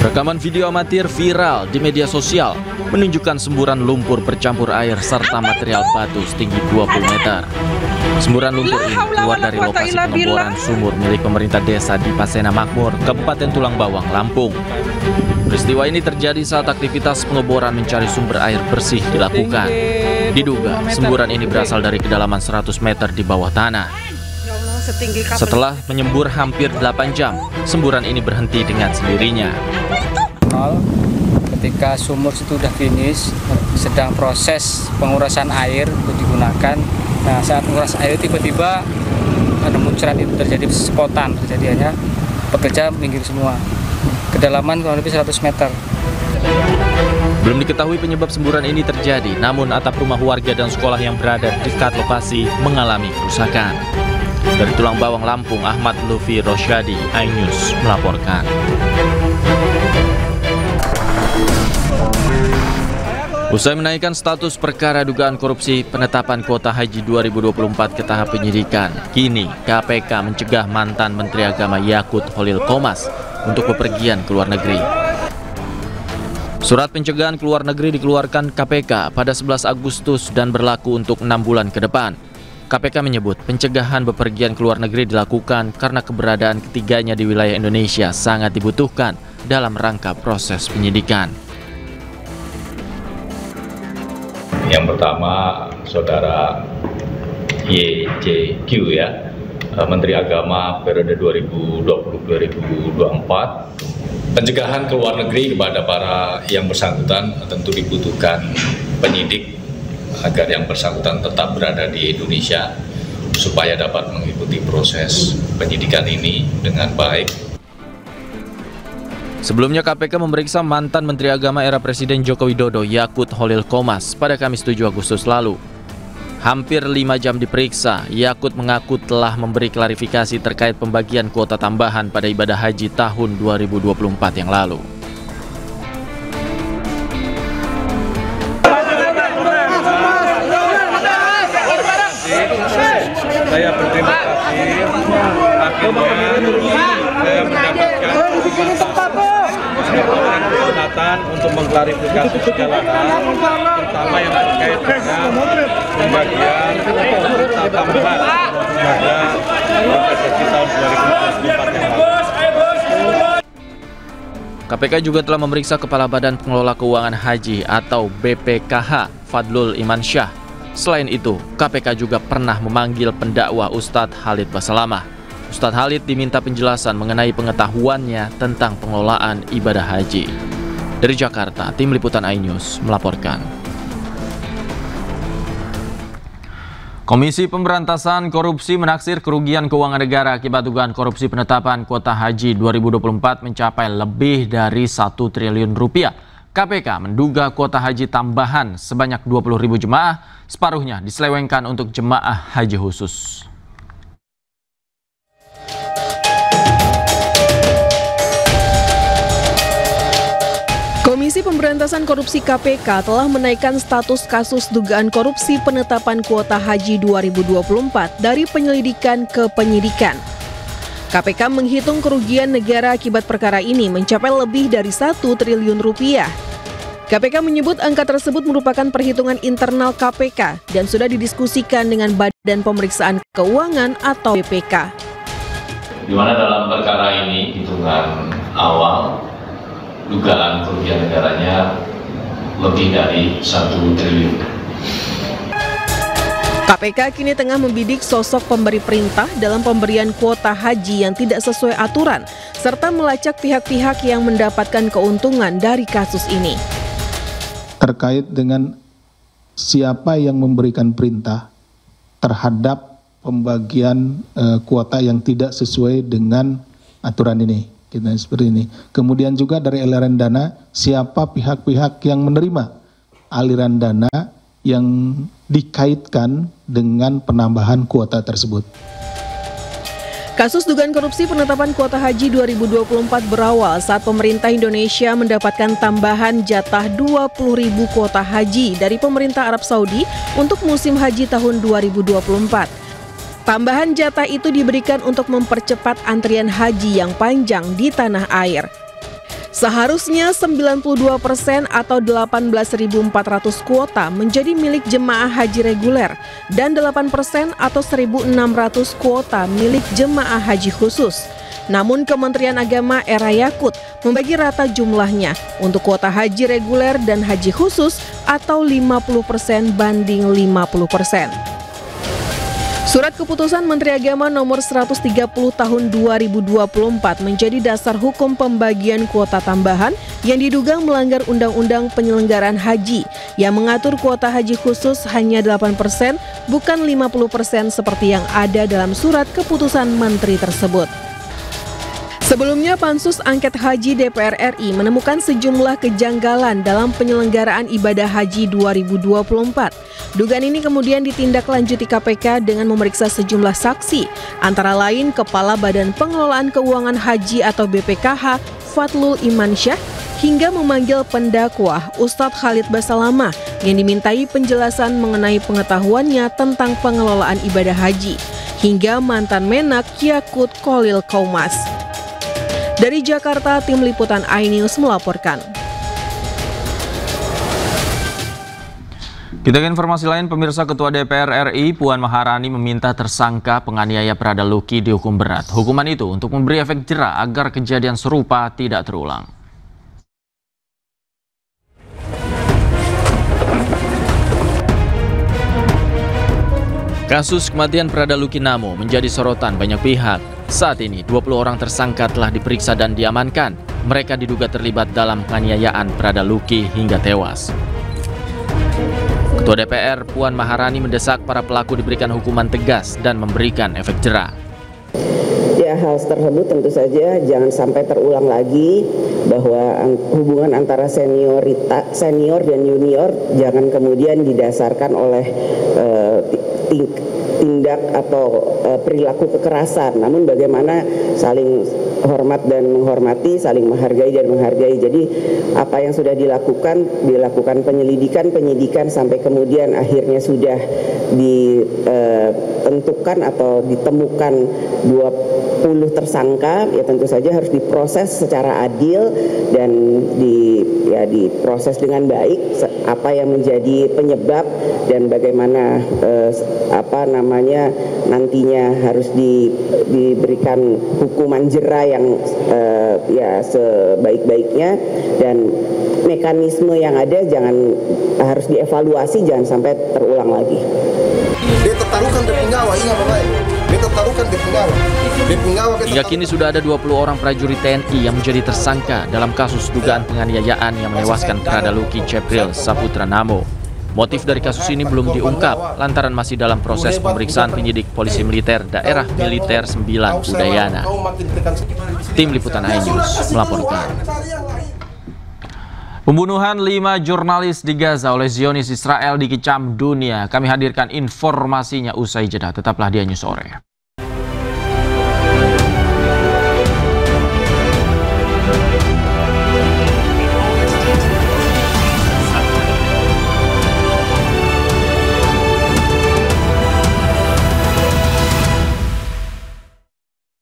Rekaman video amatir viral di media sosial menunjukkan semburan lumpur bercampur air serta material batu setinggi 20 meter. Semburan lumpur ini keluar dari lokasi pengeboran sumur milik pemerintah desa di Pasena Makmur, Kabupaten Tulang Bawang, Lampung. Peristiwa ini terjadi saat aktivitas pengeboran mencari sumber air bersih dilakukan. Diduga semburan ini berasal dari kedalaman 100 meter di bawah tanah. Setelah menyembur hampir 8 jam, semburan ini berhenti dengan sendirinya. Ketika sumur itu sudah finish, sedang proses pengurasan air untuk digunakan. Nah, saat menguras air tiba-tiba ada munculan itu terjadi spontan kejadiannya, pekerja minggir semua. Kedalaman kurang lebih 100 meter. Belum diketahui penyebab semburan ini terjadi, namun atap rumah warga dan sekolah yang berada dekat lokasi mengalami kerusakan. Dari Tulang Bawang, Lampung, Ahmad Lufi Rosyadi, iNews melaporkan. Usai menaikkan status perkara dugaan korupsi penetapan kuota haji 2024 ke tahap penyidikan, kini KPK mencegah mantan Menteri Agama Yakut Holil Qomas untuk bepergian ke luar negeri. Surat pencegahan ke luar negeri dikeluarkan KPK pada 11 Agustus dan berlaku untuk 6 bulan ke depan. KPK menyebut pencegahan bepergian ke luar negeri dilakukan karena keberadaan ketiganya di wilayah Indonesia sangat dibutuhkan dalam rangka proses penyidikan. Yang pertama, Saudara YJQ ya, Menteri Agama periode 2020-2024. Pencegahan ke luar negeri kepada para yang bersangkutan tentu dibutuhkan penyidik agar yang bersangkutan tetap berada di Indonesia supaya dapat mengikuti proses penyidikan ini dengan baik. Sebelumnya KPK memeriksa mantan Menteri Agama era Presiden Joko Widodo Yakut Holil Qomas pada Kamis 7 Agustus lalu. Hampir 5 jam diperiksa, Yakut mengaku telah memberi klarifikasi terkait pembagian kuota tambahan pada ibadah haji tahun 2024 yang lalu. Saya berterima kasih, akhirnya saya mendapatkan kesempatan untuk mengklarifikasi segala hal, terutama yang terkait dengan pembagian kuota tambahan pada investasi tahun 2024 yang lalu. KPK juga telah memeriksa Kepala Badan Pengelola Keuangan Haji atau BPKH Fadlul Iman Syah. Selain itu, KPK juga pernah memanggil pendakwa Ustadz Khalid Basalamah. Ustadz Khalid diminta penjelasan mengenai pengetahuannya tentang pengelolaan ibadah haji. Dari Jakarta, Tim Liputan iNews melaporkan. Komisi Pemberantasan Korupsi menaksir kerugian keuangan negara akibat dugaan korupsi penetapan kuota haji 2024 mencapai lebih dari 1 triliun rupiah. KPK menduga kuota haji tambahan sebanyak 20.000 jemaah, separuhnya diselewengkan untuk jemaah haji khusus. Komisi Pemberantasan Korupsi KPK telah menaikkan status kasus dugaan korupsi penetapan kuota haji 2024 dari penyelidikan ke penyidikan. KPK menghitung kerugian negara akibat perkara ini mencapai lebih dari 1 triliun rupiah. KPK menyebut angka tersebut merupakan perhitungan internal KPK dan sudah didiskusikan dengan Badan Pemeriksaan Keuangan atau BPK. Di mana dalam perkara ini hitungan awal dugaan kerugian negaranya lebih dari 1 triliun. KPK kini tengah membidik sosok pemberi perintah dalam pemberian kuota haji yang tidak sesuai aturan, serta melacak pihak-pihak yang mendapatkan keuntungan dari kasus ini. Terkait dengan siapa yang memberikan perintah terhadap pembagian kuota yang tidak sesuai dengan aturan ini, kita seperti ini. Kemudian juga dari aliran dana, siapa pihak-pihak yang menerima aliran dana yang dikaitkan dengan penambahan kuota tersebut. Kasus dugaan korupsi penetapan kuota haji 2024 berawal saat pemerintah Indonesia mendapatkan tambahan jatah 20.000 kuota haji dari pemerintah Arab Saudi untuk musim haji tahun 2024. Tambahan jatah itu diberikan untuk mempercepat antrian haji yang panjang di tanah air. Seharusnya 92% atau 18.400 kuota menjadi milik jemaah haji reguler dan 8% atau 1.600 kuota milik jemaah haji khusus. Namun Kementerian Agama era Yakut membagi rata jumlahnya untuk kuota haji reguler dan haji khusus atau 50% banding 50%. Surat Keputusan Menteri Agama nomor 130 tahun 2024 menjadi dasar hukum pembagian kuota tambahan yang diduga melanggar Undang-Undang Penyelenggaraan Haji yang mengatur kuota haji khusus hanya 8%, bukan 50% seperti yang ada dalam surat keputusan menteri tersebut. Sebelumnya, Pansus Angket Haji DPR RI menemukan sejumlah kejanggalan dalam penyelenggaraan ibadah haji 2024. Dugaan ini kemudian ditindaklanjuti KPK dengan memeriksa sejumlah saksi, antara lain Kepala Badan Pengelolaan Keuangan Haji atau BPKH, Fadlul Imansyah, hingga memanggil pendakwah Ustadz Khalid Basalamah yang dimintai penjelasan mengenai pengetahuannya tentang pengelolaan ibadah haji, hingga mantan Menak Yakut Khalil Qaumas. Dari Jakarta, Tim Liputan iNews melaporkan. Kita ke informasi lain, pemirsa. Ketua DPR RI Puan Maharani meminta tersangka penganiaya Prada Luki dihukum berat. Hukuman itu untuk memberi efek jera agar kejadian serupa tidak terulang. Kasus kematian Prada Luki Namo menjadi sorotan banyak pihak. Saat ini 20 orang tersangka telah diperiksa dan diamankan. Mereka diduga terlibat dalam penganiayaan Prada Luki hingga tewas. Ketua DPR Puan Maharani mendesak para pelaku diberikan hukuman tegas dan memberikan efek jera. Ya, hal tersebut tentu saja jangan sampai terulang lagi, bahwa hubungan antara senior dan junior jangan kemudian didasarkan oleh tindak atau perilaku kekerasan, namun bagaimana saling hormat dan menghormati, saling menghargai dan menghargai. Jadi apa yang sudah dilakukan penyidikan sampai kemudian akhirnya sudah ditentukan atau ditemukan 20 tersangka, ya tentu saja harus diproses secara adil dan diproses dengan baik apa yang menjadi penyebab dan bagaimana nantinya harus diberikan hukuman jera yang sebaik-baiknya, dan mekanisme yang ada harus dievaluasi, jangan sampai terulang lagi. Hingga kini sudah ada 20 orang prajurit TNI yang menjadi tersangka dalam kasus dugaan penganiayaan yang menewaskan Prada Luki Cepril Saputra Namo. Motif dari kasus ini belum diungkap lantaran masih dalam proses pemeriksaan penyidik Polisi Militer Daerah Militer 9 Udayana. Tim Liputan iNews melaporkan. Pembunuhan 5 jurnalis di Gaza oleh Zionis Israel dikecam dunia. Kami hadirkan informasinya usai jeda. Tetaplah di iNews Sore.